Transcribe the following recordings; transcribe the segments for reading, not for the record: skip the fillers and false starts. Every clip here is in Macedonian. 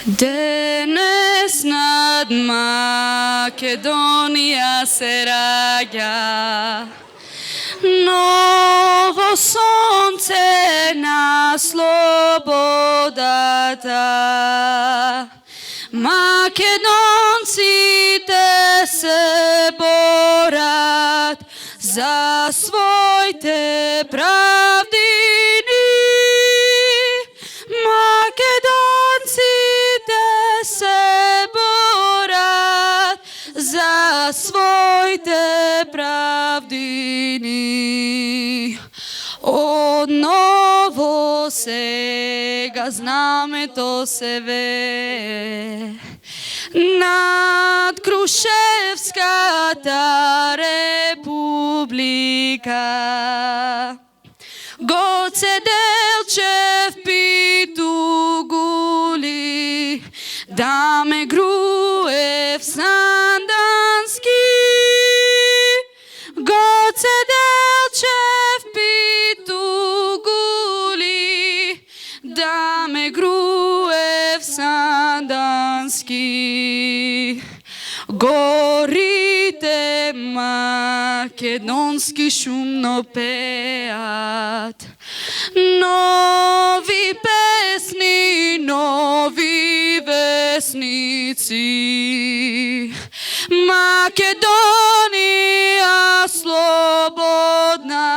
Денес над Македонија се раѓа ново сонце на слободата. Македонците се борат за своите правдини. Македонците се борат за своите правдини. Одново сега знамето се вее над Крушевската република. Гоце Делчев Питугули, Даме Груев Сандански. Гоце Делчев Питугули, Даме Груев Сандански. Горите македонски шумно пеат нови песни, нови весници. Македонија слободна,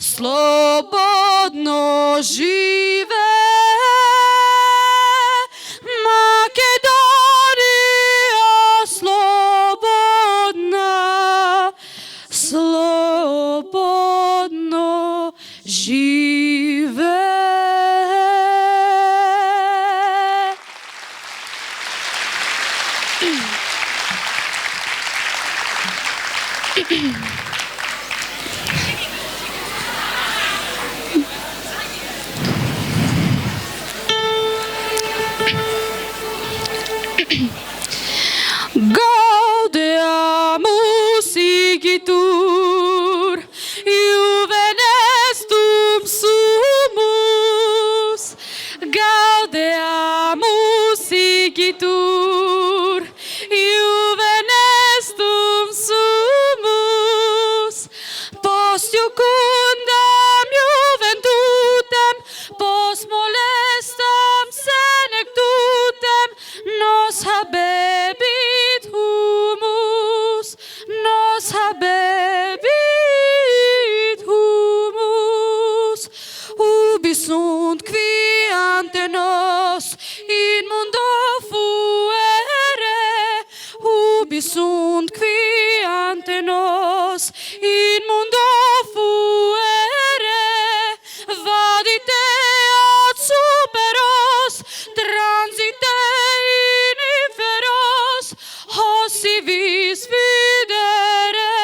слободно живее. Македонија слободна, слободно живее. Gaudeamus igitur, juvenestum sumus. Gaudeamus igitur, juvenestum sumus. Post iucundam juventutem, post molestam senectutem, nos habebit humus, nos habebit humus. Ubi sunt qui ante nos in mundo fuere, ubi sunt qui ante nos in mundo fuere. Vadite ad superos, transite in inferos, hossi vis videre,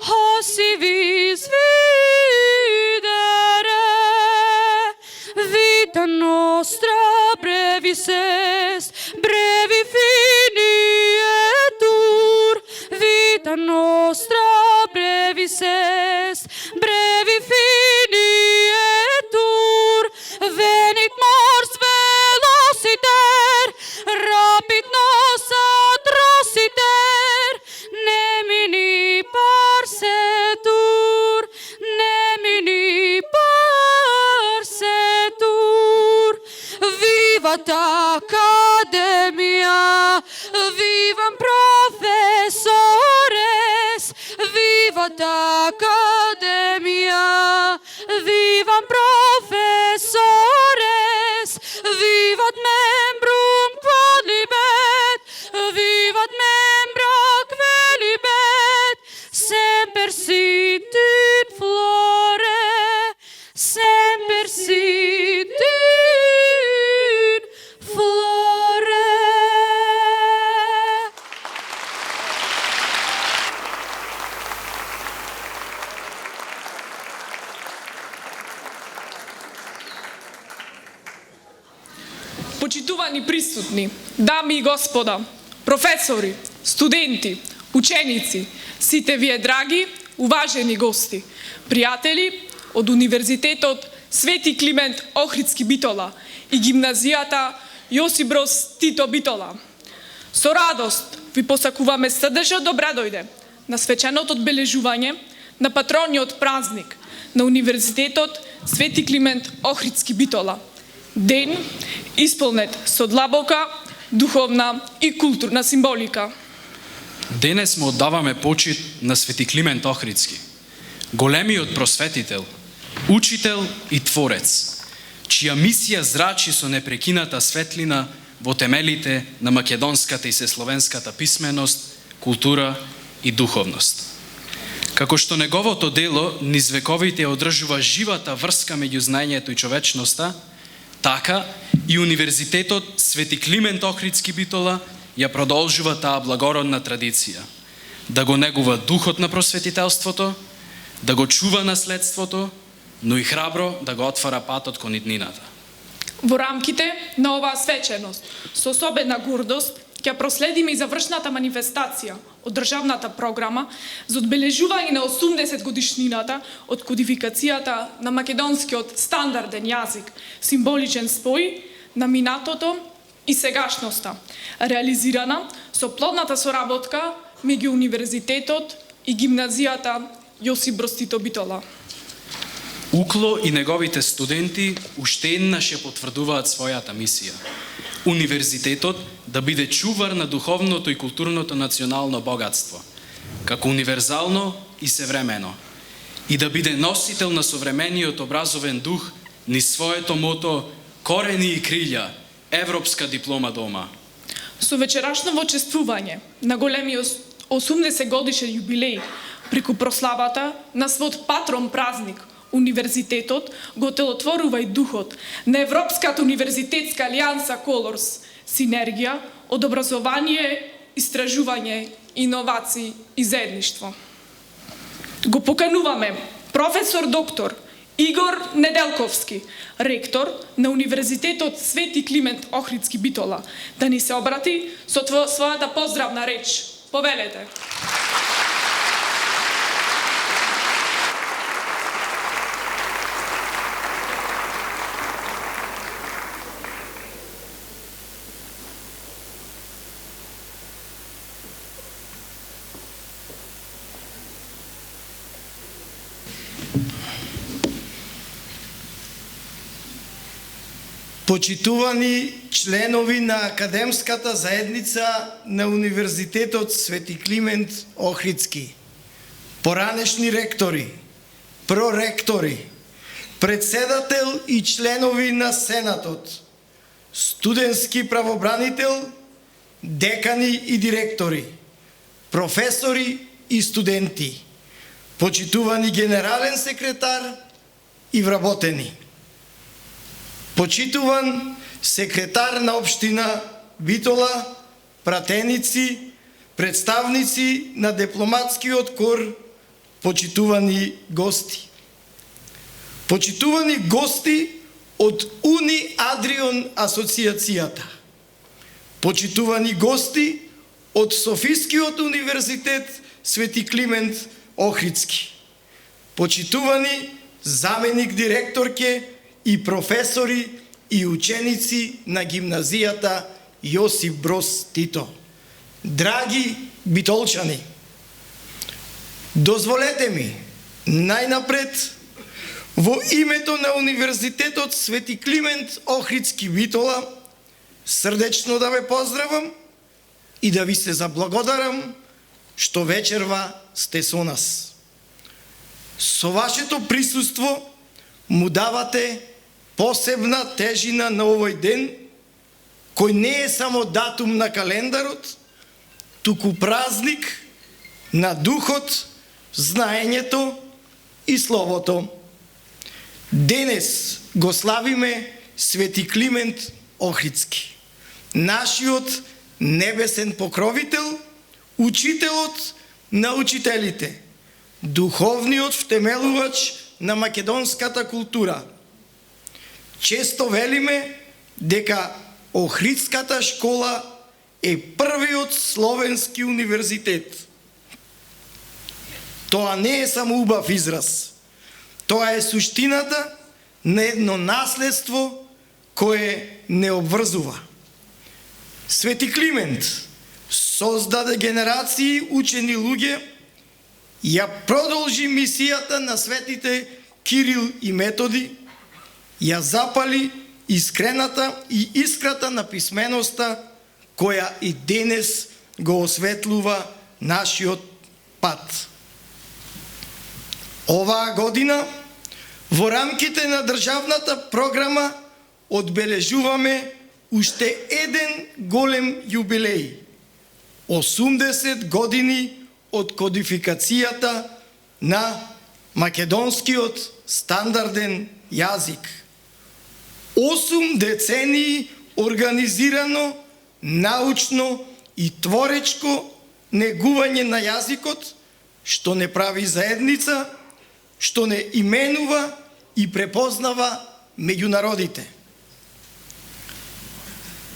hossi vis videre. Vita nostra brevis est, brevi finietur. Vita nostra brevis est, brevi finietur. Venit mors velociter, rapid nos atrociter. Nemini parsetur, nemini parsetur. Vivat Academia, vivam professores. Vivat Academia, vivam professores. Vivat membrum quod libet, vivat membra quelibet. Semper sit in flore, semper sit in flore. Почитувани присутни, дами и господа, професори, студенти, ученици, сите вие драги, уважени гости, пријатели од Универзитетот Свети Климент Охридски Битола и гимназијата Јосип Броз Тито Битола. Со радост ви посакуваме срдечно добра дојде на свеченото одбележување на патрониот празник на Универзитетот Свети Климент Охридски Битола. Ден исполнет со длабока, духовна и културна символика. Денес му оддаваме почит на Свети Климент Охридски, големиот просветител, учител и творец, чија мисија зрачи со непрекината светлина во темелите на македонската и сесловенската писменост, култура и духовност. Како што неговото дело низ вековите одржува живата врска меѓу знаењето и човечноста, така и Универзитетот Свети Климент Охридски Битола ја продолжува таа благородна традиција, да го негува духот на просветителството, да го чува наследството, но и храбро да го отвара патот кон иднината. Во рамките на оваа свеченост, со особена гордост, ќе проследиме и завршната манифестација од државната програма за одбележување на 80 годишнината од кодификацијата на македонскиот стандарден јазик, символичен спој на минатото и сегашноста, реализирана со плодната соработка меѓу Универзитетот и гимназијата Јосип Броз Тито Битола. Укло и неговите студенти уште еднаш ја потврдуваат својата мисија. Универзитетот да биде чувар на духовното и културното национално богатство, како универзално и севремено, и да биде носител на современиот образовен дух низ своето мото корени и крилја, европска диплома дома. Со вечерашно почествување на големиот 80 годишен јубилеј преку прославата на својот патрон празник, Универзитетот го телотворува и духот на Европската универзитетска алијанса Колорс, синергија од образование, истражување, иновации и заедништво. Го покануваме професор доктор Игор Неделковски, ректор на Универзитетот Свети Климент Охридски Битола, да ни се обрати со својата поздравна реч. Повелете. Почитувани членови на академската заедница на Универзитетот Свети Климент Охридски, поранешни ректори, проректори, председател и членови на Сенатот, студентски правобранител, декани и директори, професори и студенти, почитувани генерален секретар и вработени, почитуван секретар на општина Битола, пратеници, представници на дипломатскиот кор, почитувани гости. Почитувани гости од Уни Адрион асоциацијата. Почитувани гости од Софискиот универзитет Свети Климент Охридски. Почитувани заменик директорке и професори и ученици на гимназијата Јосип Броз Тито. Драги битолчани, дозволете ми најнапред во името на Универзитетот Свети Климент Охридски Битола срдечно да ве поздравам и да ви се заблагодарам што вечерва сте со нас. Со вашето присуство му давате посебна тежина на овој ден, кој не е само датум на календарот, туку празник на духот, знаењето и словото. Денес го славиме Свети Климент Охридски, нашиот небесен покровител, учителот на учителите, духовниот втемелувач на македонската култура. Често велиме дека Охридската школа е првиот словенски универзитет. Тоа не е само убав израз. Тоа е суштината на едно наследство кое не обврзува, Свети Климент создаде генерации учени луѓе, ја продолжи мисијата на светите Кирил и Методи, ја запали искрата на писменоста, која и денес го осветлува нашиот пат. Оваа година, во рамките на државната програма, одбележуваме уште еден голем јубилеј. 80 години од кодификацијата на македонскиот стандарден јазик. 8 децении организирано, научно и творечко негување на јазикот, што не прави заедница, што не именува и препознава меѓу народите.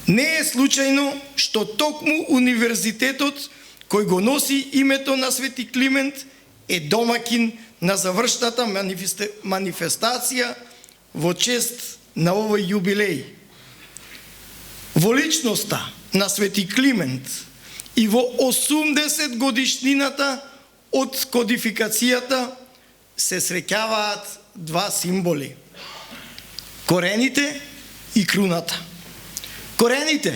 Не е случајно што токму универзитетот кој го носи името на Свети Климент е домакин на завршната манифестација во чест на овој јубилеј. Во личноста на Свети Климент и во 80 годишнината од кодификацијата се среќаваат два символи: корените и круната. Корените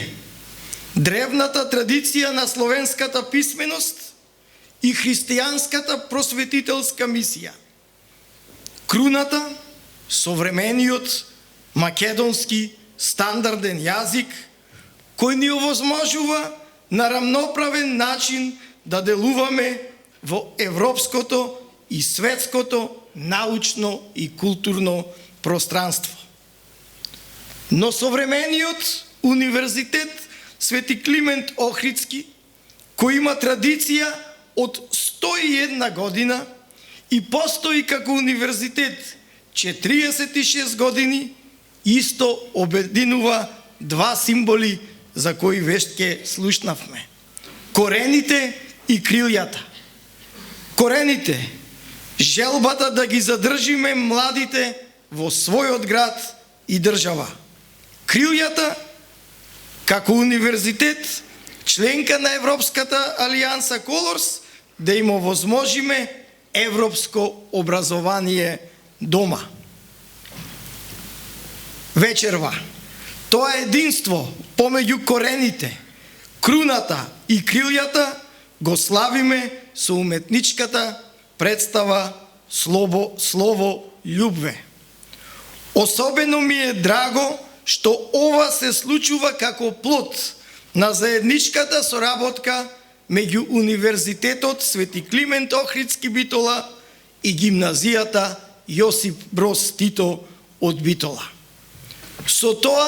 – древната традиција на словенската писменост и христијанската просветителска мисија. Круната – современиот македонски стандарден јазик, кој ни овозможува на рамноправен начин да делуваме во европското и светското научно и културно пространство. Но современиот универзитет Свети Климент Охридски, кој има традиција од 101 година и постои како универзитет 46 години, исто обединува два символи за кои веќе слушнавме: корените и крилјата. Корените – желбата да ги задржиме младите во својот град и држава. Крилјата – како универзитет, членка на Европската алијанса Колорс, да им овозможиме европско образование дома. Вечерва, тоа единство помеѓу корените, круната и крилјата го славиме со уметничката представа Слово љубве. Особено ми е драго што ова се случува како плод на заедничката соработка меѓу Универзитетот Свети Климент Охридски Битола и гимназијата Јосип Броз Тито од Битола. Со тоа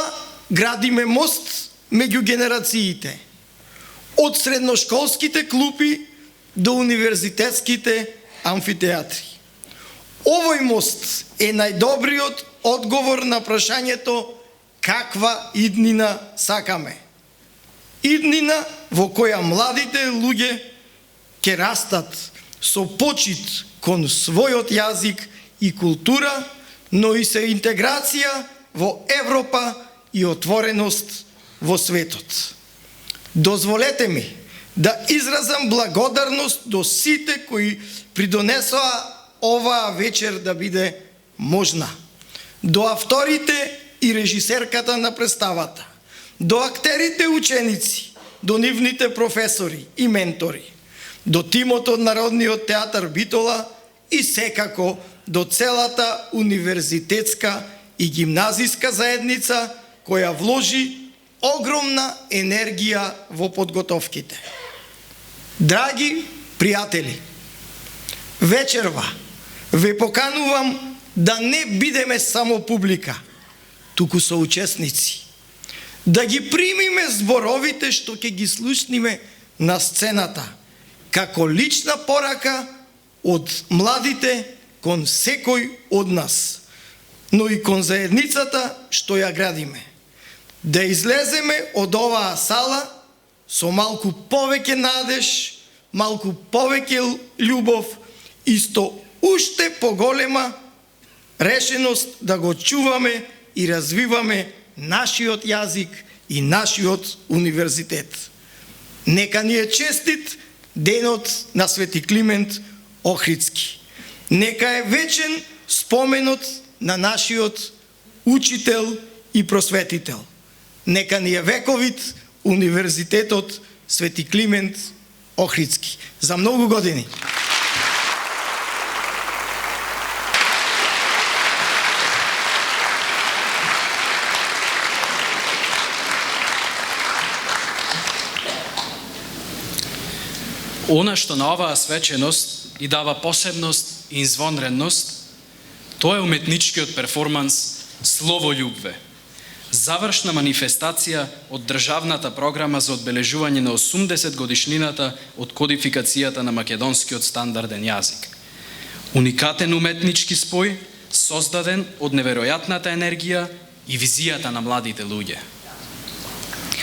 градиме мост меѓу генерациите, од средношколските клупи до универзитетските амфитеатри. Овој мост е најдобриот одговор на прашањето каква иднина сакаме. Иднина во која младите луѓе ќе растат со почит кон својот јазик и култура, но и со интеграција во Европа и отвореност во светот. Дозволете ми да изразам благодарност до сите кои придонесоа оваа вечер да биде можна. До авторите и режисерката на представата, до актерите ученици, до нивните професори и ментори, до тимот од Народниот театар Битола и секако до целата универзитетска и гимназиска заедница која вложи огромна енергија во подготовките. Драги пријатели, вечерва ве поканувам да не бидеме само публика, туку соучесници. Да ги примиме зборовите што ќе ги слушниме на сцената, како лична порака од младите кон секој од нас, но и кон заедницата што ја градиме. Да излеземе од оваа сала со малку повеќе надеж, малку повеќе љубов и со уште поголема решеност да го чуваме и развиваме нашиот јазик и нашиот универзитет. Нека ни е честит денот на Свети Климент Охридски. Нека е вечен споменот на нашиот учител и просветител. Нека ни е вековит универзитетот Свети Климент Охридски. За многу години. Она што на оваа свеченост и дава посебност и извонредност, тоа е уметничкиот перформанс Слово љубве. Завршна манифестација од државната програма за одбележување на 80 годишнината од кодификацијата на македонскиот стандарден јазик. Уникатен уметнички спој, создаден од неверојатната енергија и визијата на младите луѓе.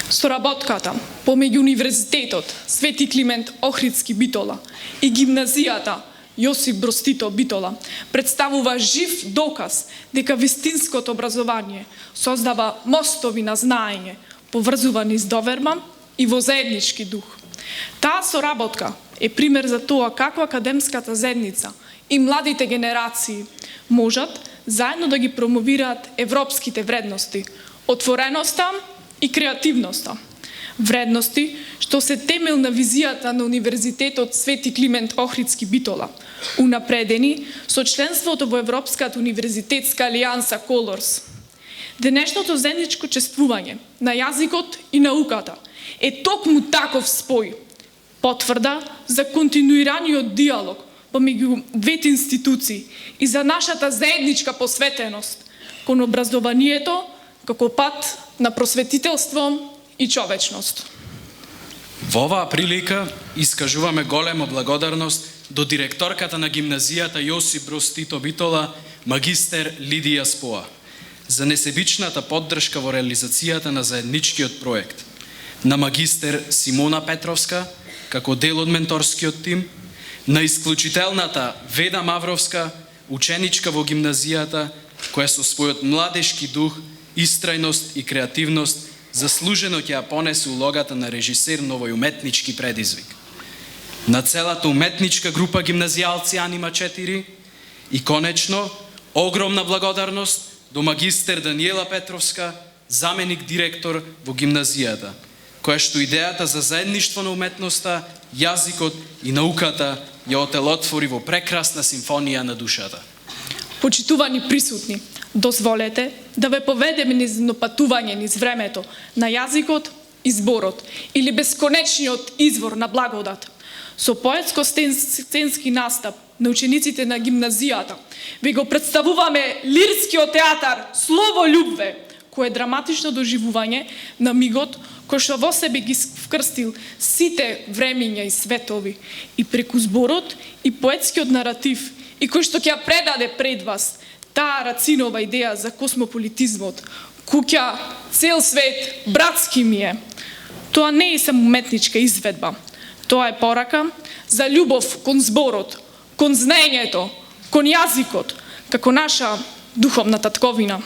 Соработката помеѓу Универзитетот Свети Климент Охридски Битола и гимназијата Јосип Броз Тито Битола представува жив доказ дека вистинското образование создава мостови на знаење, поврзувани с доверба и во заеднички дух. Таа соработка е пример за тоа како академската заедница и младите генерации можат заедно да ги промовираат европските вредности, отвореноста и креативноста. Вредности што се темел на визијата на Универзитетот Свети Климент Охридски Битола, унапредени со членството во Европската универзитетска алијанса Колорс. Денешното заедничко чествување на јазикот и науката е токму таков спој, потврда за континуираниот диалог помеѓу двете институции и за нашата заедничка посветеност кон образованието како пат на просветителство и човечност. Во оваа прилика искажуваме голема благодарност до директорката на гимназијата Јосип Броз Тито Битола, магистер Лидија Споа, за несебичната поддршка во реализацијата на заедничкиот проект, на магистер Симона Петровска, како дел од менторскиот тим, на исклучителната Веда Мавровска, ученичка во гимназијата, која со својот младешки дух, истрајност и креативност заслужено ќе ја понесе улогата на режисер на овој уметнички предизвик. На целата уметничка група гимназијалци Анима 4 и конечно огромна благодарност до магистер Даниела Петровска, заменик директор во гимназијата, која што идејата за заедништво на уметноста, јазикот и науката ја отелотвори во прекрасна симфонија на душата. Почитувани присутни, дозволете да ве поведеме низ патување низ времето на јазикот и зборот или бесконечниот извор на благодат. Со поетско-сценски настап на учениците на гимназијата ви го представуваме лирскиот театар Слово љубве, кој е драматично доживување на мигот кој што во себе ги вкрстил сите времиња и светови и преку зборот и поетскиот наратив и кој што ќе ја предаде пред вас таа Рацинова идеја за космополитизмот, куќа, цел свет, братски ми е. Тоа не е само уметничка изведба. Тоа е порака за љубов кон зборот, кон знаењето, кон јазикот, како наша духовна татковина.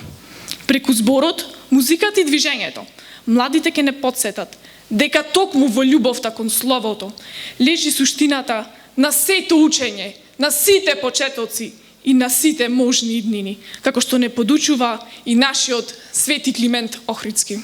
Преку зборот, музиката и движењето, младите ќе не подсетат дека токму во љубовта кон словото лежи суштината на сето учење, на сите почетоци и на сите можни иднини, како што не подучува и нашиот Свети Климент Охридски.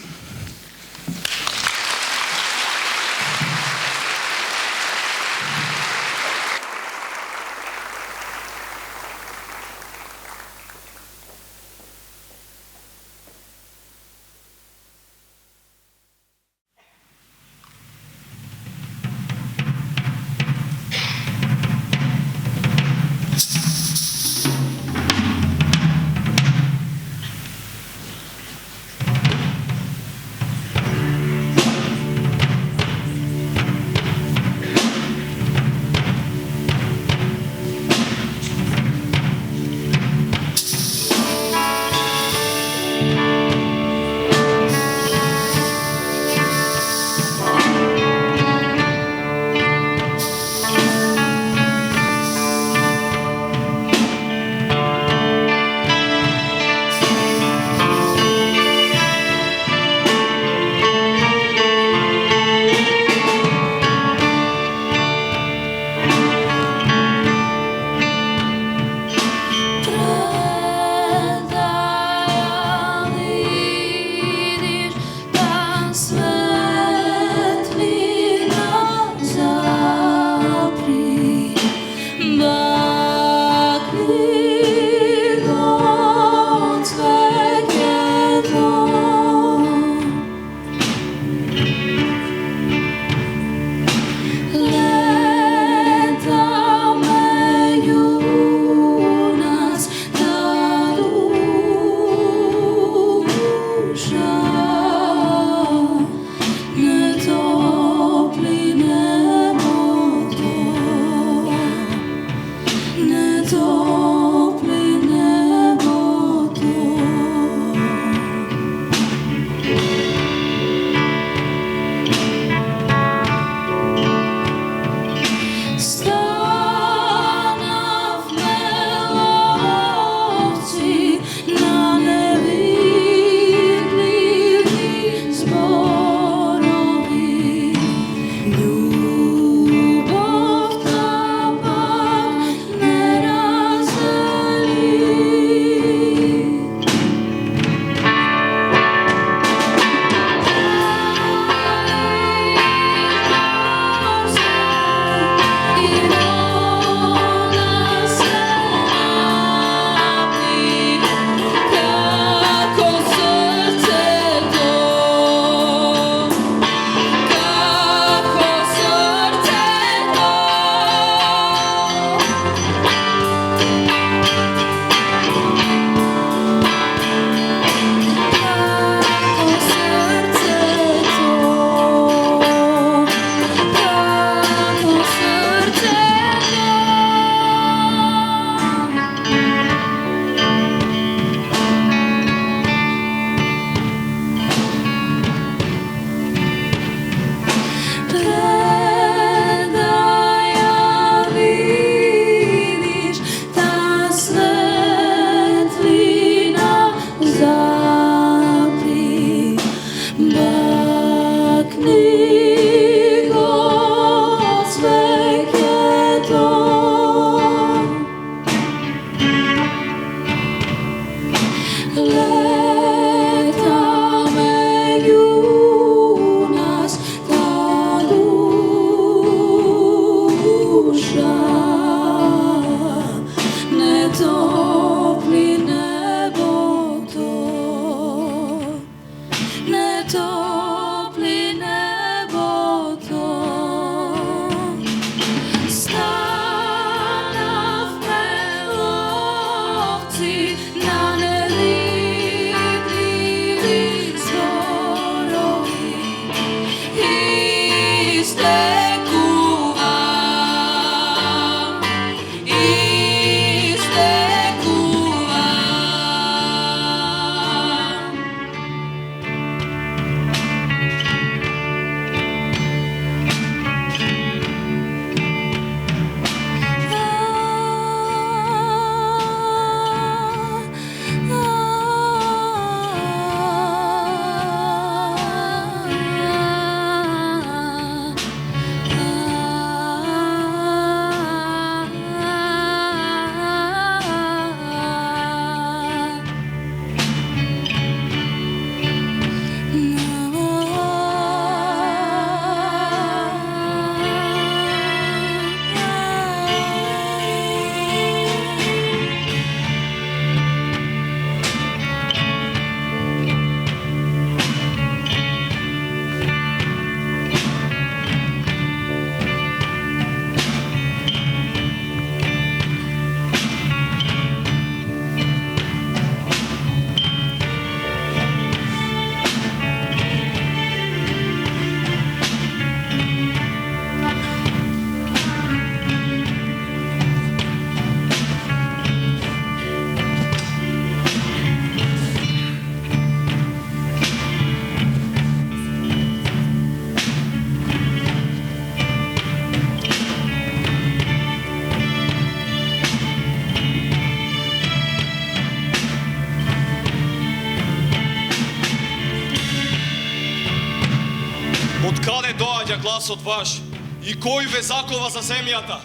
Од каде доаѓа гласот ваш и кој ве закова за земјата?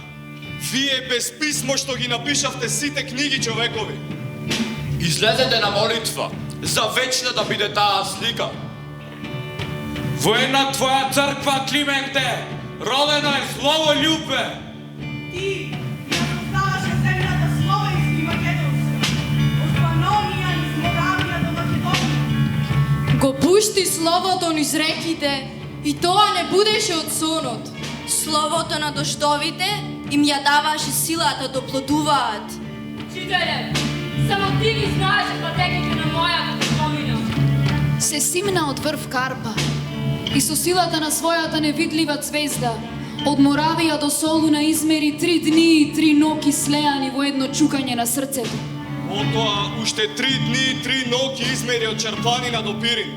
Вие без писмо што ги напишавте сите книги човекови. Излезете на молитва, за вечно да биде таа слика. Во една твоја црква, Клименте, родено е слово љубе. Ти ја создаваше земјата словенски македонски, од Панонија низ Моравија до Македонија. Го пушти словото низ реките и тоа не будеше од сонот. Словото на доштовите им ја даваше силата да плодуваат. Учителе, само ти ги знаеш пътеките на мојата домина. Се симна од врв Карпа и со силата на својата невидлива цвезда од Моравија до Солуна измери 3 дни и 3 ноки слеани во едно чукање на срцето. Потоа уште 3 дни и 3 ноки измери од Чарпанина до Пирин,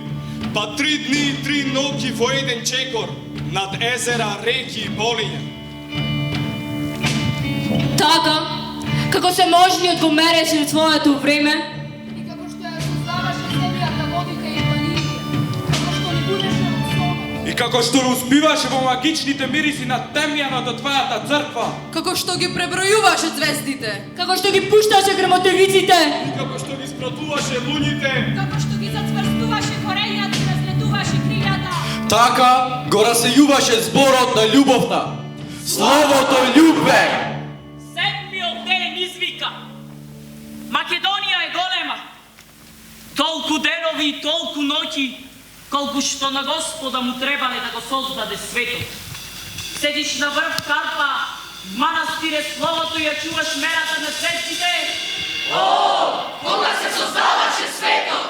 па 3 дни и 3 ноки во еден чекор над езера, реки и полиња. Така, како се можниот го мереше во своето време, И како што ја создаваше земјата водите и планините, како што ни будеше од сонот. И како што успиваше во магичните мириси на темјаната твојата црква. Како што ги пребројуваше звездите. како што ги пушташе грмотевиците, И како што ги спратуваше луѓите, Како што ги зацврстуваше корењата и разлетуваше кријата. Така го расејуваше зборот на љубовта. Словото љубе! Седмиот ден извика. Македонија е голема. Толку денови и толку ноќи, колку што на Господа му требале да го создаде светот. Седиш на врв Карпа, в манастире словото ја чуваш мерата на звездите. кога се создаваше светот.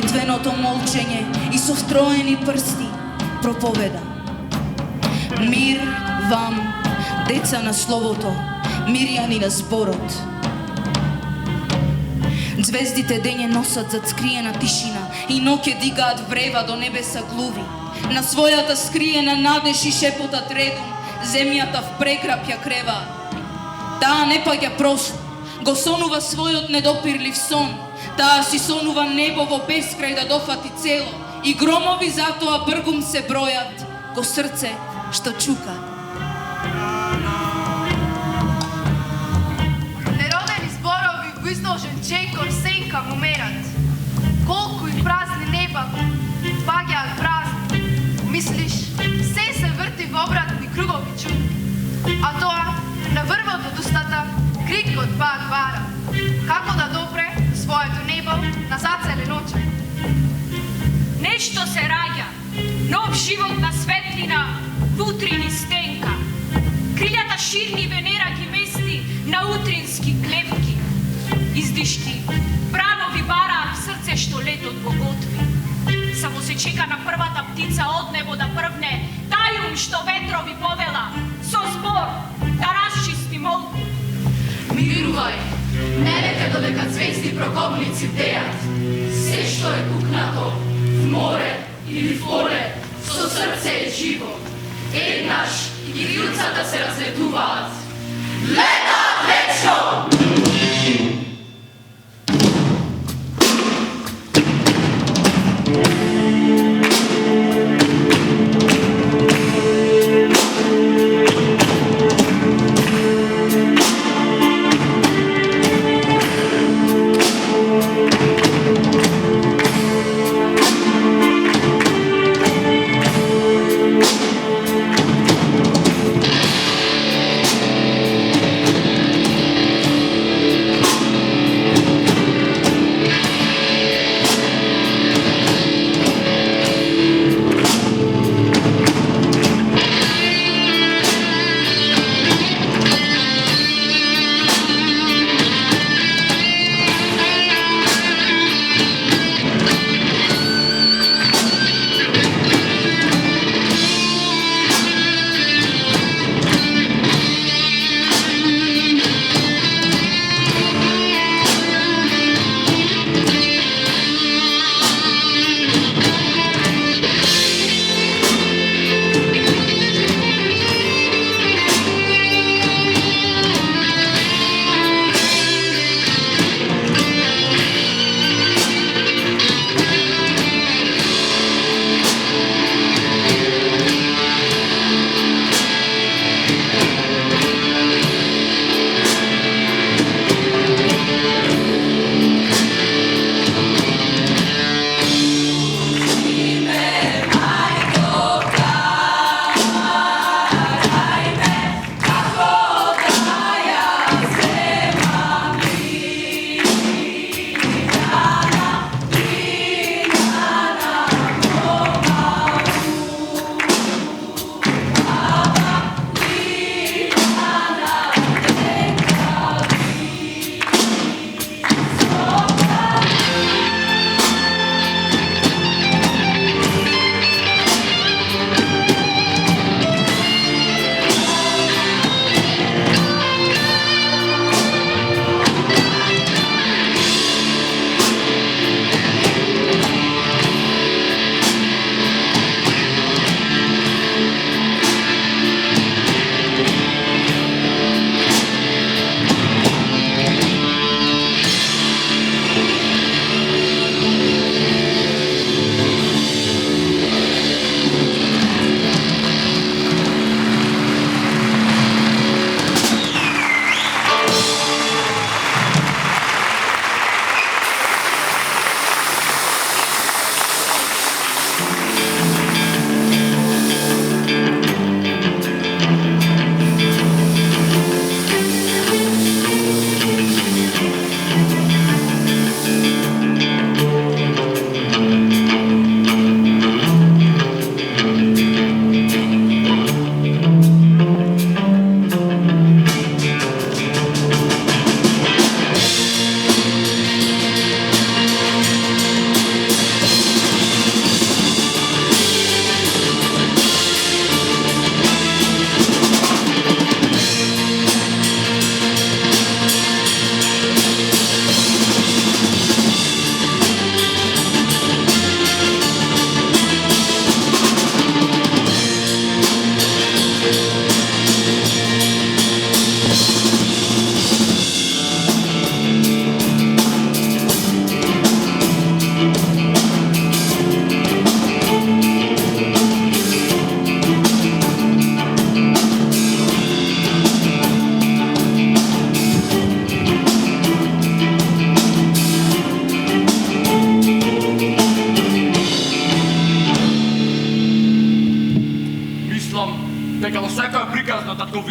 молитвеното молчење и со втроени прсти проповеда. Мир вам, деца на словото, мирјани на зборот. Звездите дење носат зад скриена тишина и ноќе дигаат врева до небеса глуви. На својата скриена надеж и шепотат редум, земјата в прекрап ја крева. Таа не паѓа просто, го сонува својот недопирлив сон. Таа си сонува небо во бескрај да дофати цело и громови затоа бргум се бројат, го срце што чука. Неродени зборови го изложен чекор сенка му мерат. Колку и празни неба паѓаат празни. Мислиш, се врти во обратни кругови чук. А тоа, на врвот од устата, крикот пак бара. Како да допре своето небо на зацелен очак. Нешто се раѓа, нов живот на светлина, утрини стенка. Крилјата ширни Венера ги мести на утрински клепки. Издишки, пранови бараат в срце што летот го готви. Само се чека на првата птица од небо да првне, тајум што ветрови повела, со збор да расчисти молку. Мирувај, не река додека звезди прокопници бдеат. Се што е пукнато, в море или в поле, со срце е живо. Еднаш и крилцата се разлетуваат. Летаат вечно!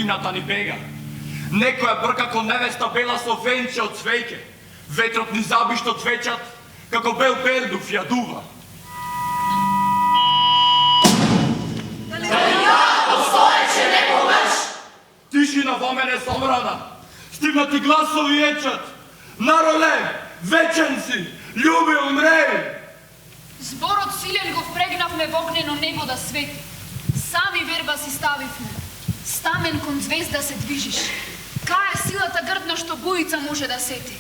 годината ни бега. Некоја брка ко невеста бела со венче од цвеќе. Ветрот ни заби што цвеќат, како бел пердув ја дува. Дали ја постоече некогаш? Тишина во мене собрана. Стигнати гласови ечат. Нароле, веченци, љуби умреј. Зборот силен го впрегнавме во огнено небо да свети. Сами верба си ставивме. Стамен кон звезда се движиш. Кај е силата грдна што буица може да сети?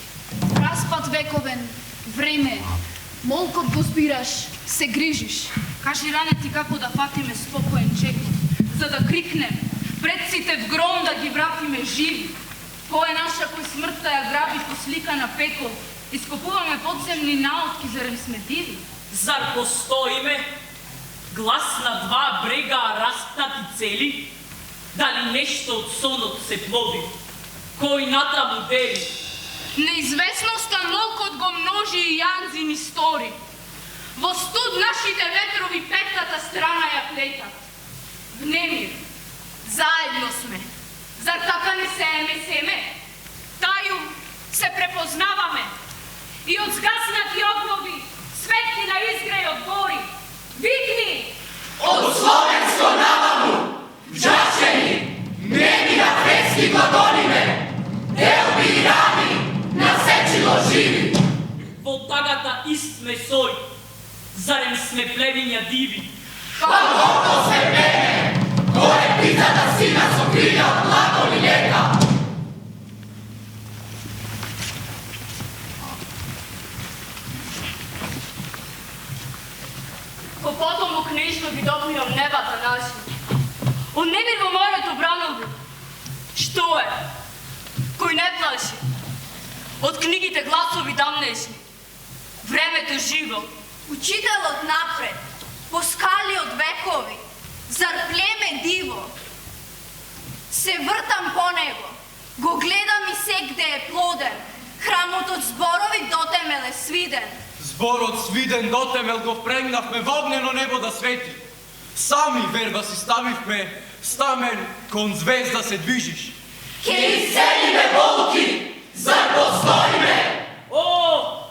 Распад вековен, време, молкот го збираш, се грижиш. Кажи ранети како да фатиме спокоен чекор, за да крикнем, предците в гром да ги вратиме живи. Кој е наша кој смртта ја граби по слика на пекол, ископуваме подземни наотки, зарем сме диви. Зар постоиме? Глас на два брега распнати цели? Дали нешто од сонот се плоди? Кој натаму дели? Неизвестноста молкот го множи и јанзини стори. Во студ нашите ветрови петата страна ја плетат. В немир, заедно сме. Зар така не сееме семе? Тају се препознаваме. И од згаснати огнови, светлина изгреј од гори. Викни! Од словенско наваму, вџачени, неми на фрески гладониме, делби и рани, насечило живи. Во тагата ист месој, зарем сме плевиња диви? Како сме племе, горе птицата сина со крилја од глаголи лета. По потомок нежно ги допирам небата наши. Он немир во моето бранови. Што е? Кој не плаши? Од книгите гласови дамнешни. Времето живо. Учителот напред, по скали од векови, зар племе диво? Се вртам по него, го гледам и се где е плоден, храмот од зборови дотемел е свиден. Зборот свиден дотемел го впрегнавме во огнено небо да свети. Сами верба си ставивме, стамен кон звезда се движиш. Ке изцелиме болки, зар постоиме? О,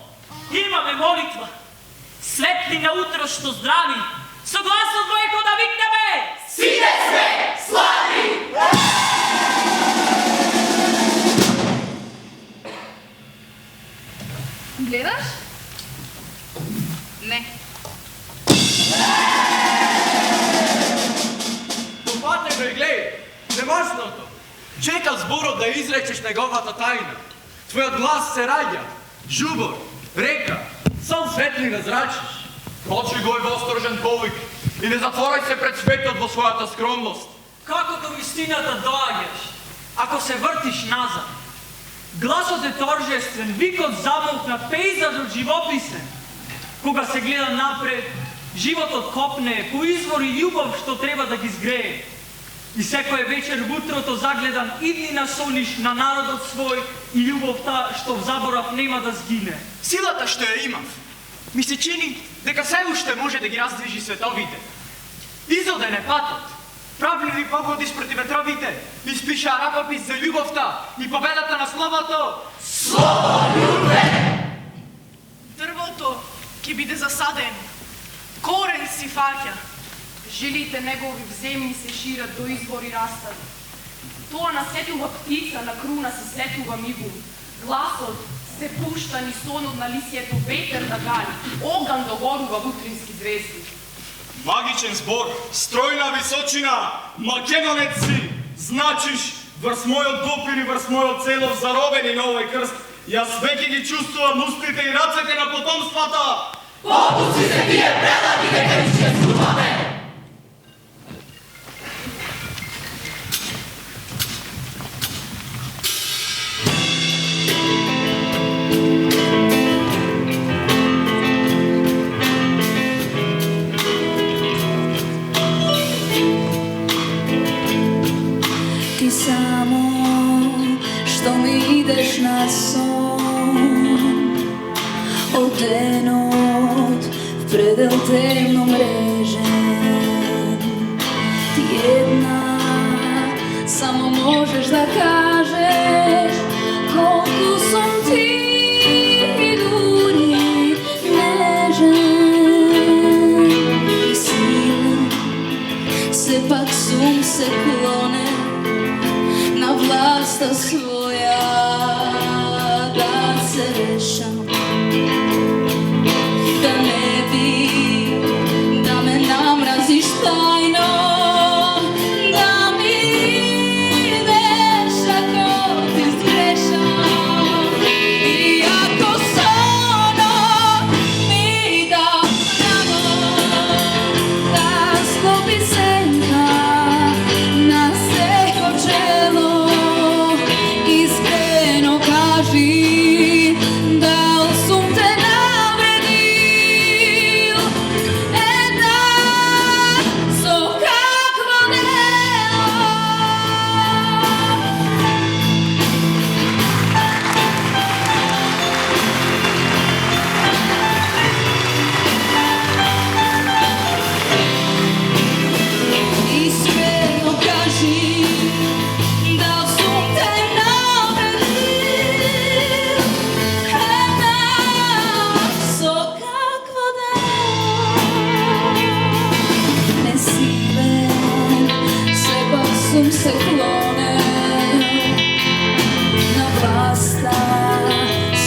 имаме молитва. Светли на утро што здрави. Со гласот воеко да викнеме. Сите сме слави! Гледаш? Не. Попате го и гледај, немашното. Чека зборот да изречеш неговата тајна. Твојот глас се раѓа, жубор, река, сам светлина зрачиш. Почуј го и восторжен повик и не затворај се пред светот во својата скромност. Како до вистината доаѓаш, ако се вртиш назад? Гласот е торжествен, викот замолкна, пейзажот живописен. Кога се гледа напред, животот копне, по извори љубов што треба да ги згрее. И секој вечер в утрото загледан идни насолиш на народот свој и љубовта што в заборав нема да згине. Силата што ја имав, ми се чини дека се уште може да ги раздвижи световите. Изоден е патот, правливи погоди спроти ветровите, испиша рапопис за љубовта и победата на словото. Слово љубе! Дрвото ќе биде засаден, корен си фаќа. Жилите негови в земји се шират до извори растат. Тоа насетува птица, на круна се сетува мигум. Гласот се пушта ни сонот на лисието, ветер да гали, оган догорува в утрински звезди. Магичен збор, стројна височина, македонец си, значиш врз мојот допир и врз мојот целов заробени на овој крст. Јас веќе ги чувствувам устите и рацете на потомствата. Потуци се тие предади дека исчезнуваме. Ти само што ми идеш на сон, од денот в предел темно мрежен. Ти една само možeš da kažeš koliko sam ti duri nežan i silan, sepak sum se klone na vlasta svoja da se rešam, da ne bi da me namraziš tajno, da mi ideš ako ti zgrešam. I ako sono mi da pravo da sklopi senka na seko čelo, iskreno kaži da li sum te navredil, da so kakvo delo. Iskreno kaži da li sum te navredil, da so kakvo delo. Nesilen, sepak sum se klone na vlasta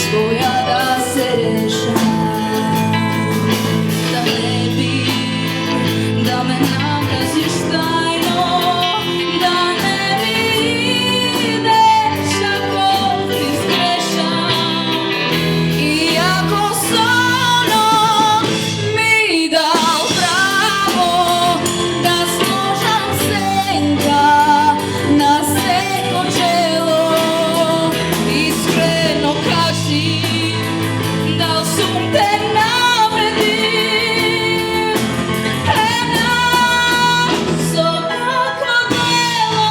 svoja da se rešam, da ne bi da me namraziš tajno, da ne bi ideš ako ti zgrešam. I ako sono mi dal pravo da složam senka na seko čelo, iskreno kaži da li sum te navredim, da so kakvo delo.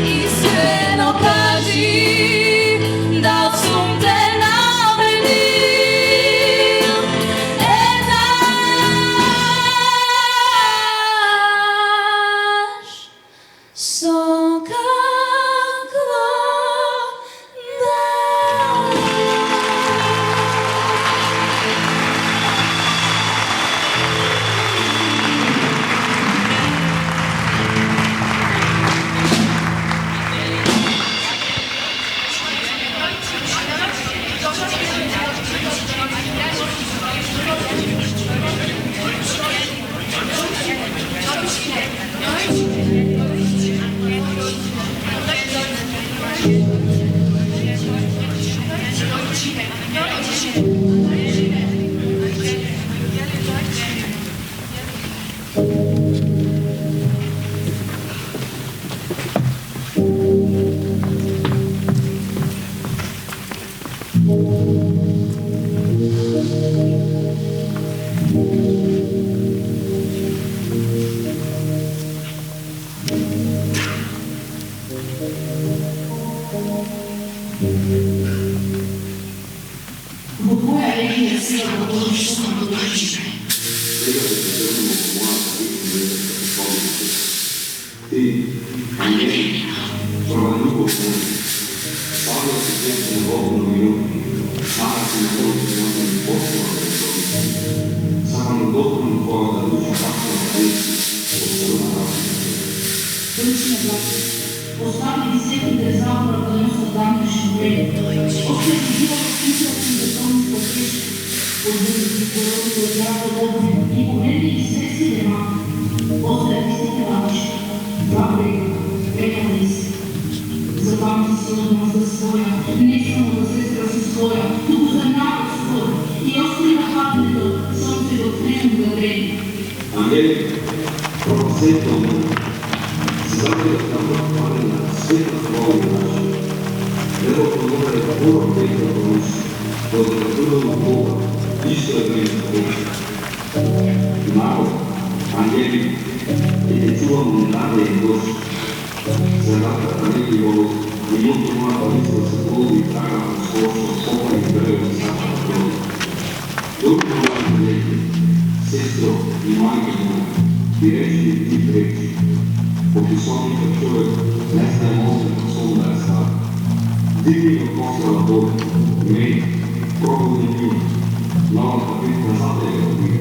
Iskreno kaži da li sum te navredim, daš so kakvo Во твоја религија сила да Божиш што на додачи. Ти, ангели, прва љубов моја, ставила се текста на Богу на минути, сама си на Божи смртен и послава да се сама на дотрну Бога да душа таква на деси, од срна работа. Точно брате, остави сетите забора да носат данешни време. Остави живот израчни да тонни потрешки, подвързати породи от ярко добри и погледни и свести дема. Остави сите лавишки, забрега, прекана иси. Запамти се од нас за своја, не само за сестра си своја, туку за народ свој и остави на хатнето сонцето трenu да греди. Ангели, прва светла моја, се забрегат на връхване на света Бога наша. Небото море е пура пейка до нас, додека на Бога, исто е грижа Бога. Народ, ангели, и те чуваме наде и Господ, за рата веки волост, Минуто моята листа се пруди и трага по скоростно попа и берега сака на троди. Други моите леки, сестро и майки моja, bi rečili ti preči. Popisovnik човек не знае може да сонда е стар. Дигни го послала Бога, мей, пробудни ми, новата битка заделя от ми.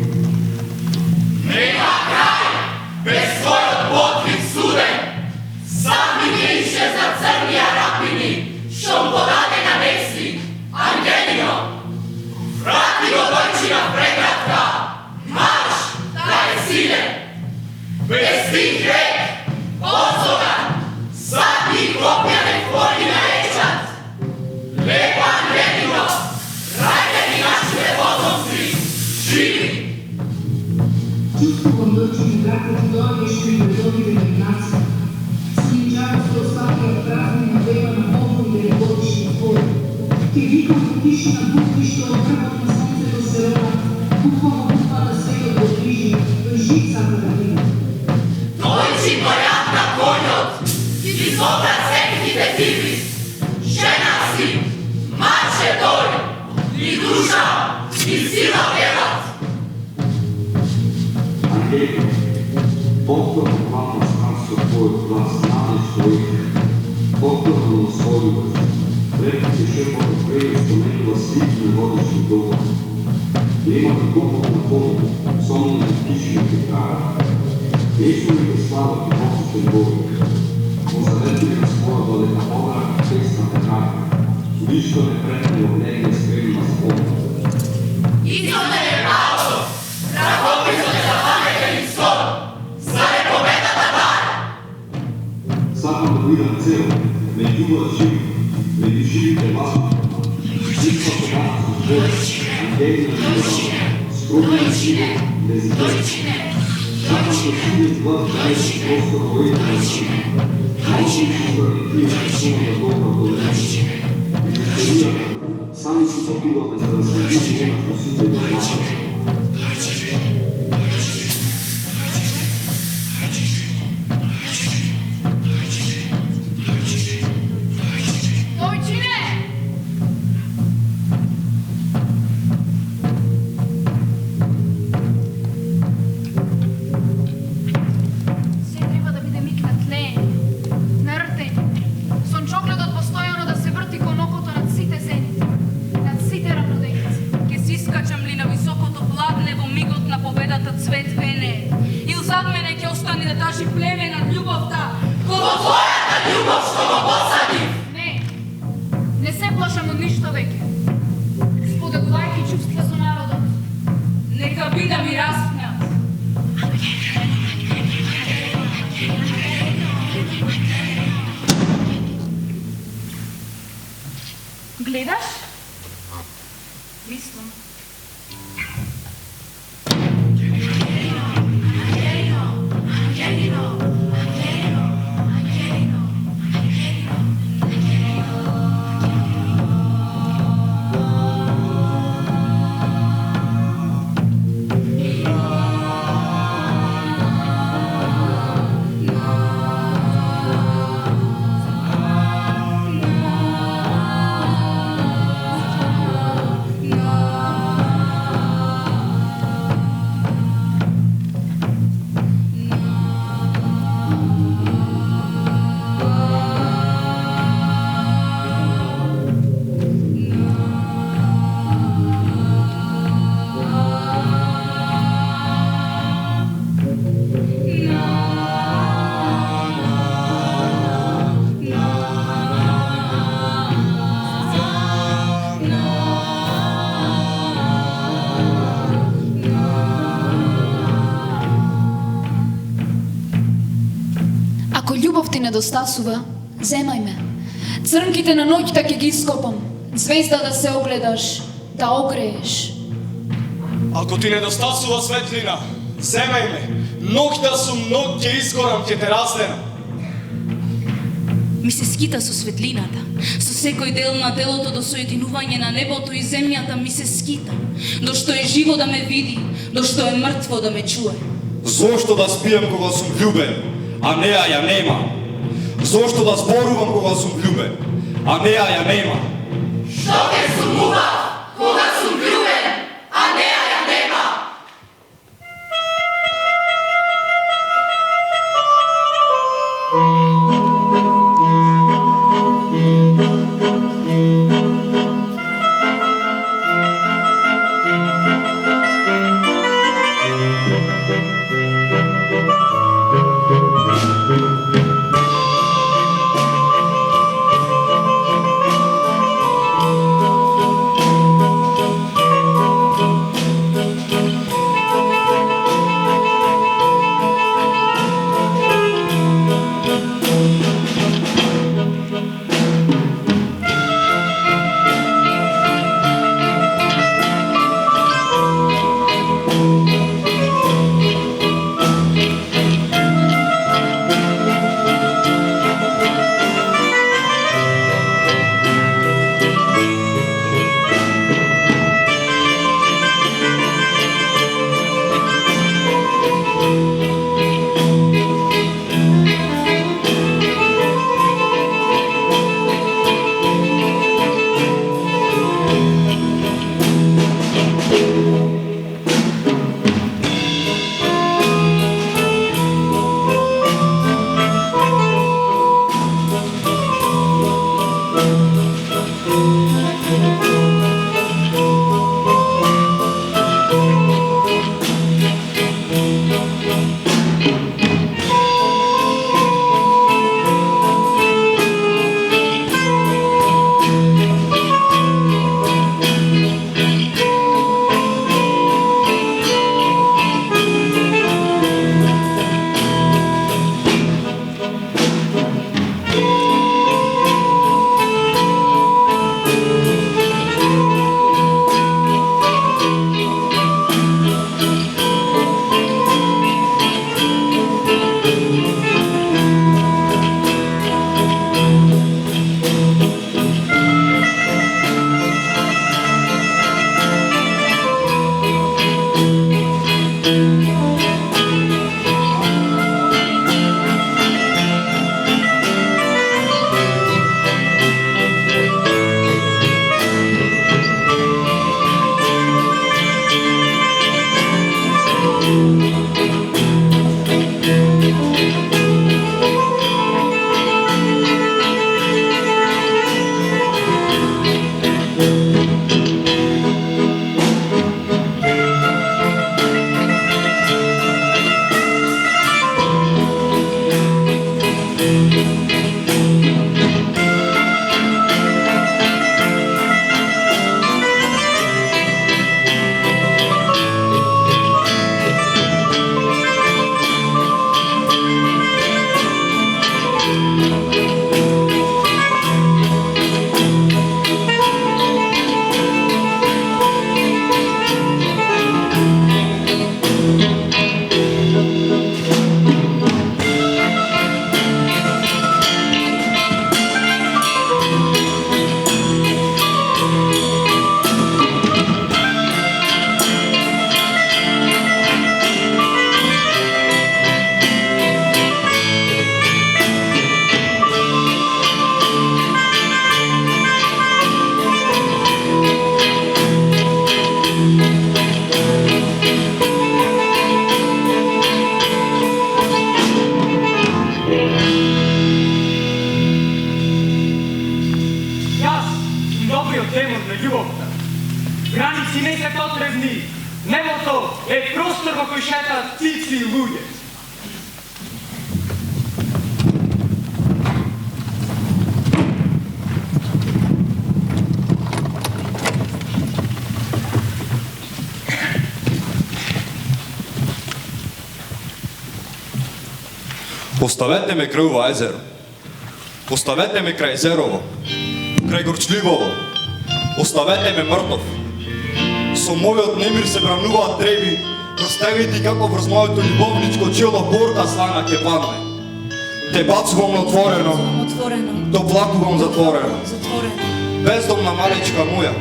Нема край, без твојот подвиг суден, сами грише за црнија рапини, што подаде на Меси, Ангелино. Врати го дојчина преградка, марш, да е силен. Без тих рек, озоган, задни копја не твори наречат. Лепо Ангелино, рајдени нашите потомци, живи. Чувствувам дочини брака ти дојдеш при предовите на нација. Синичарот се оставија празни на дева на повојде годишни твори. Ке викам во тишина букви што од врвот на сонцето се рода, буквално буквата светот го движи, тој жив сака да види. Дојчи бојат на конјот, ти зота цепките типи, жена си, маче тој, и душа, и сила велат. Ангелино, повторно хватна страст од твојот глас, надеж твојих, повторно на својот, преките шепот од преје споменува сликни водечни доводи. Нема да копот на помот, сонни на тишни ти кара. Ешовите слава и посушен Бог, позаветили на својата дека одра тесна така, ништо не претне од неге спремна спомна. Изоде е народ, ракописот за паметен истор, за е победата бар. Сакам да видам цел, меѓу да живи, меѓу живите вазни. Сиква тогава со Бог, Ангелина живела, струмна сила, безидејна. Сакам да сидим глас дајќи простор во едно на сила. Научи избрани тие сума да добра долечи. И историја, сами си попиваме за да се види некако сите да знаме. Гледаш? Мислам. Недостасува, земај ме. Црнките на ноќта ќе ги ископам. Звезда да се огледаш, да огрееш. Ако ти недостасува светлина, земај ме. Ноќта сум ног ќе изгорам, ќе те разденам. Ми се скита со светлината, со секој дел на телото до соединување на небото и земјата ми се скита, до што е живо да ме види, до што е мртво да ме чуе. Зошто да спијам кога сум љубен, а неа ја нема? Зошто да зборувам кога сум влюбен, а неа ја нема? Што ќе сумував кога сум влюбен, а неа ја нема? Граници не се потребни. Небото е простор во кој шетаат птици и луѓе. Поставете ме крај ова езеро. Поставете ме крај езерово, крај горчливово. Оставете ме мртов. Со мојот немир се брануваат треби, представете како врз моето љубовничко чело горка слана ќе падне. Те бацувам отворено, доплакувам затворено. Бездомна малечка моја,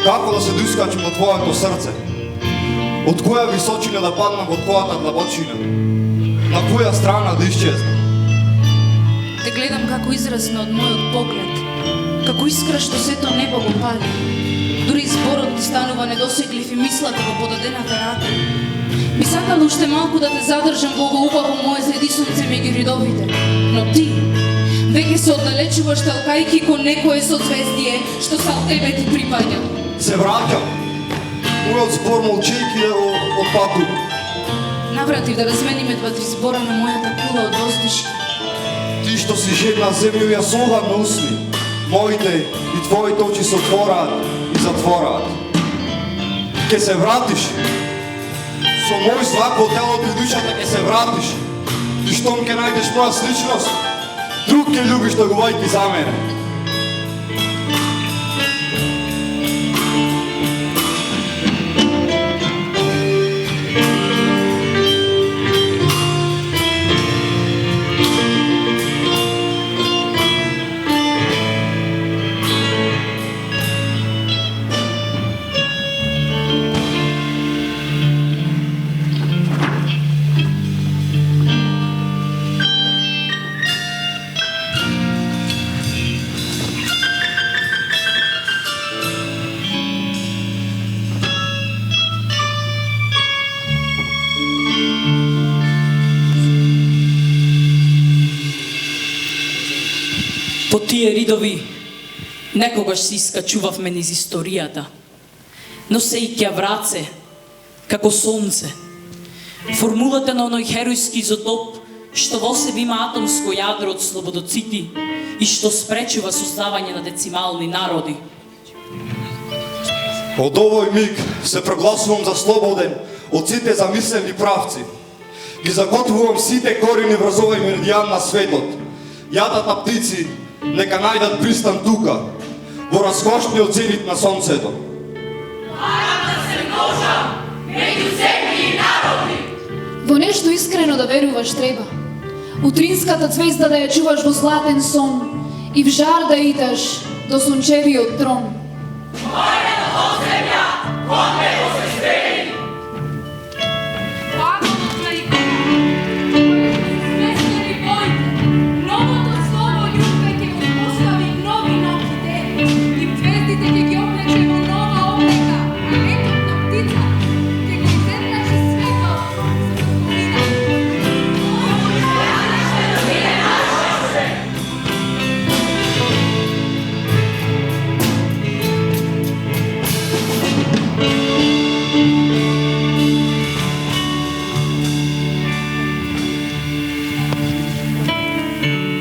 како да се доискачам од твоето срце? Од која височина да паднам во твојата длабочина? На која страна да исчезнам? те гледам како израсна од мојот поглед, како искра што сето небо го пали. Дури зборот ти станува недосеглив и мислата во подадената рака. Би сакала уште малку да те задржам во ово убаво мое средисонце меѓу ридовите, но ти веќе се оддалечуваш талкајки кон некое созвездие што сам тебе ти припаѓа. Се враќам. Мојот збор молчејки од патот. Навратив да размениме два-три збора на мојата кула од воздушки. Ти што си жедна земју ја согам на усни, моите и твоите очи се отвораат и затвораат. Ке се вратиш. Со мој слаб во телото и душата ке се вратиш. И штом ке најдеш моја сличност, друг ке љубиш да говорики за мене. По тие ридови некогаш се искачувавме низ историјата, носејќи враце како сонце. Формулата на оној херојски изотоп што во себе има атомско јадро од слободоцити и што спречува создавање на децимални народи. Од овој миг се прогласувам за слободен од сите замислени правци. Ги заготвувам сите корени врз овој меридијан на светот. Јадата птици нека најдат пристан тука, во раскошниот зенит на сонцето. Барам да се множам меѓу земји и народи. Во нешто искрено да веруваш треба. Утринската звезда да ја чуваш во златен сон и в жар да идаш до сончевиот трон. Мојата до земја, кон него се стели. Пагонот на иконата, сместени боите, новото слово љубе ќе го постави нови дели и звездите ќе ги облече во нова облека, а летот на птица ќе го изеднаше светот со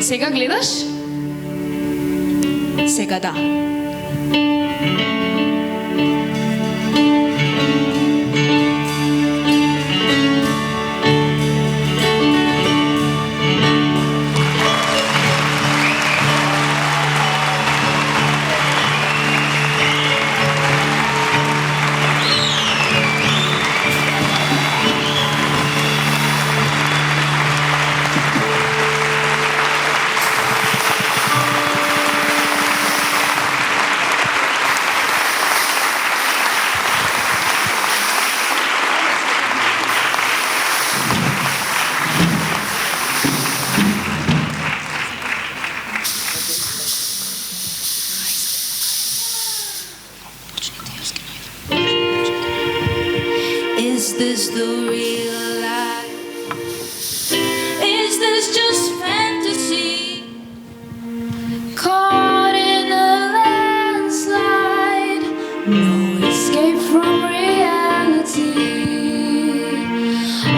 Сега гледаш? Сега да. Is this the real life? Is this just fantasy? Caught in a landslide, no escape from reality.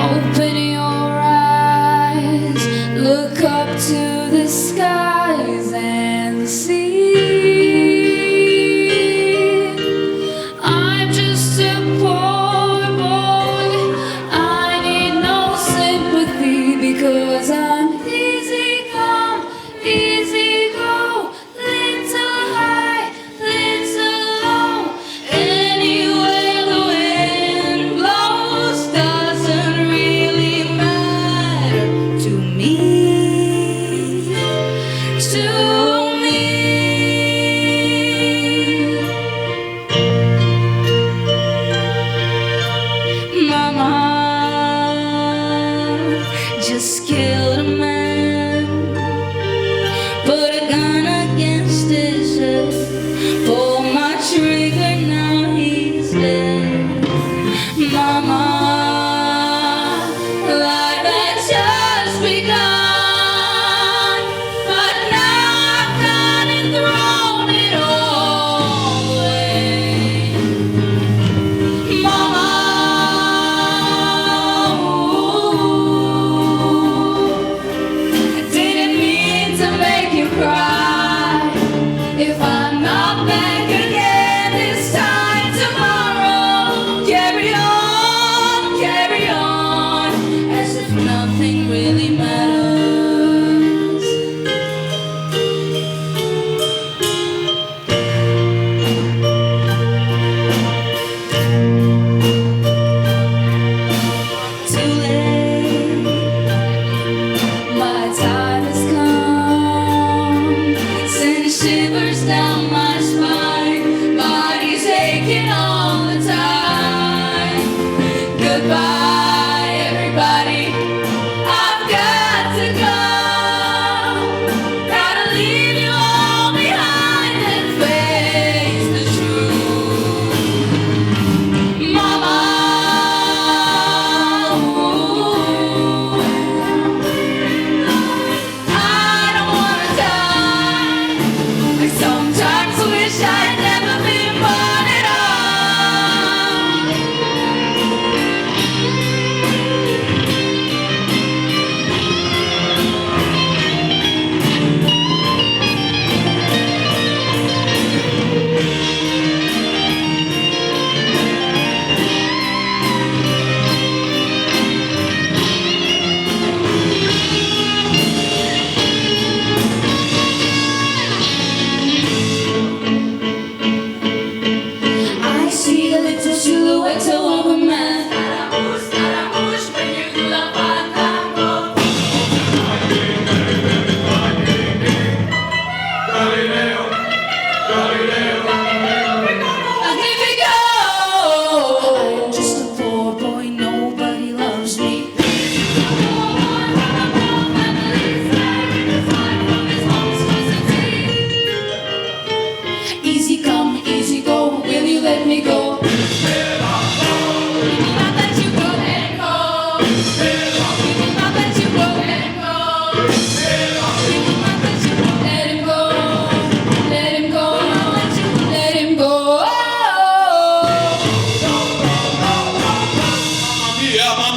Open your eyes, look up to the skies and see. I'm just a poor boy, I need no sympathy because I'm easy come, easy go, little high, little low. Anywhere the wind blows doesn't really matter to me, to me. Mama just killed a man.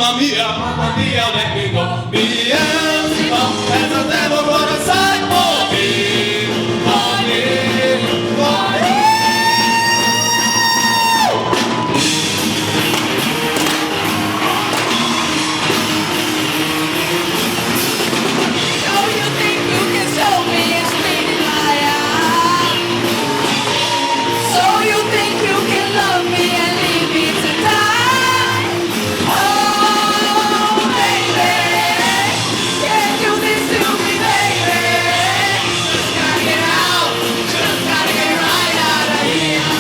mamma mia, let me go. Beelzebub has the devil on his side for me, for me, for me. So you think you can show me a split my eye? So you think you can love me and leave me to die? Oh, baby, can't do this to me, baby. Just gotta get out, just gotta get right out of here.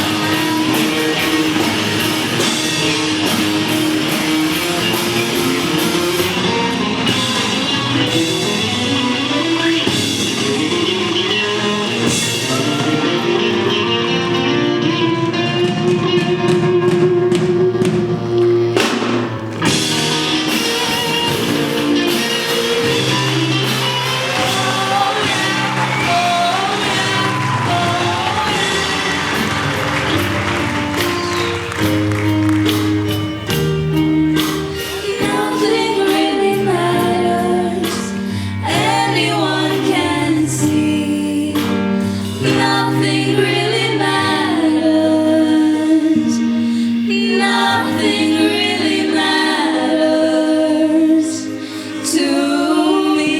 Nothing really matters. Anyone can see. Nothing really matters. Nothing really matters to me.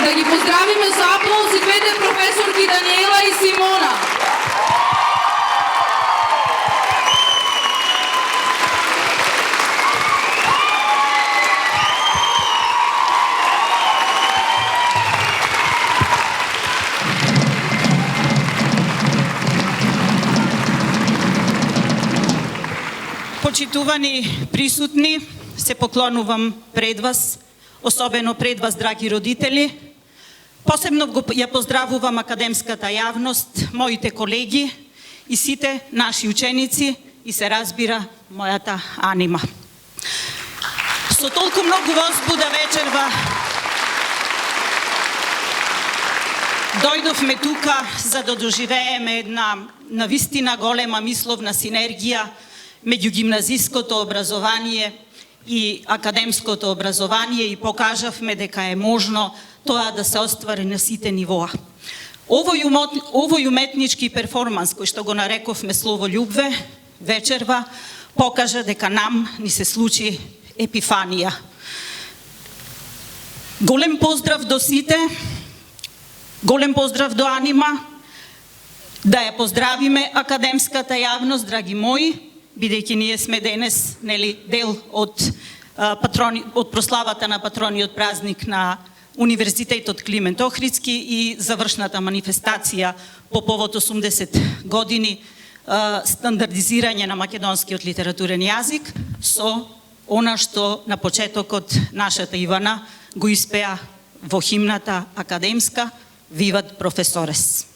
Да ги поздравиме со аплаузи двете професорки Даниела и Симона. Почитувани присутни, се поклонувам пред вас, особено пред вас, драги родители. Посебно ја поздравувам академската јавност, моите колеги и сите наши ученици и се разбира мојата Анима. Со толку многу возбуда вечерва дојдовме тука за да доживееме една навистина голема мисловна синергија меѓу гимназиското образование и академското образование и покажавме дека е можно тоа да се оствари на сите нивоа. Овој уметнички перформанс, кој што го нарековме Словољубве, вечерва, покажа дека нам ни се случи епифанија. Голем поздрав до сите, голем поздрав до Анима, да ја поздравиме академската јавност, драги мои, бидејќи ние сме денес дел од прославата на патрониот празник на Универзитетот Климент Охридски и завршната манифестација по повод 80 години стандардизирање на македонскиот литературен јазик со она што на почетокот нашата Ивана го испеа во химната академска Виват професорес.